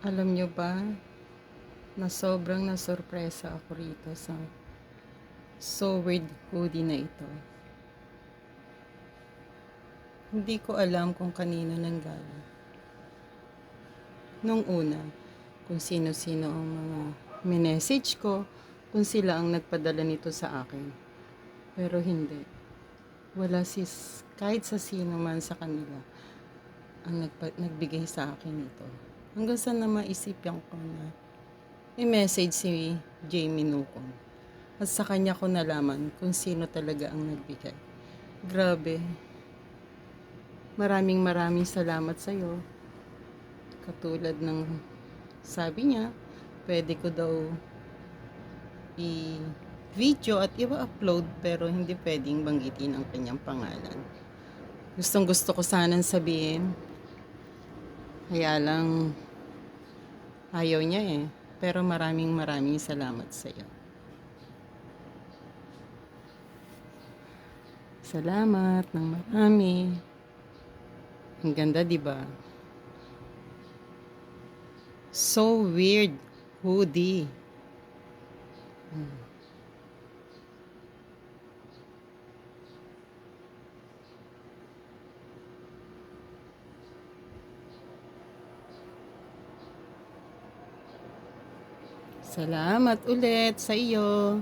Alam nyo ba, na sobrang nasurpresa ako rito sa So Weird hoodie na ito. Hindi ko alam kung kanino nanggaling. Nung una, kung sino-sino ang mga minessage ko, kung sila ang nagpadala nito sa akin. Pero hindi. Wala kahit sa sino man sa kanila ang nagbigay sa akin ito. Hanggang sa na maisipan ko na may message si Jamie Nukon. At sa kanya ko nalaman kung sino talaga ang nagbigay. Grabe. Maraming salamat sa iyo. Katulad ng sabi niya, pwede ko daw i-video at i-upload pero hindi pwedeng banggitin ang kanyang pangalan. Gustong gusto ko sanang sabihin, kaya lang ayaw niya eh. Pero maraming salamat sa iyo. Salamat ng marami. Ang ganda, 'di ba? So weird hoodie. Salamat ulit sa iyo.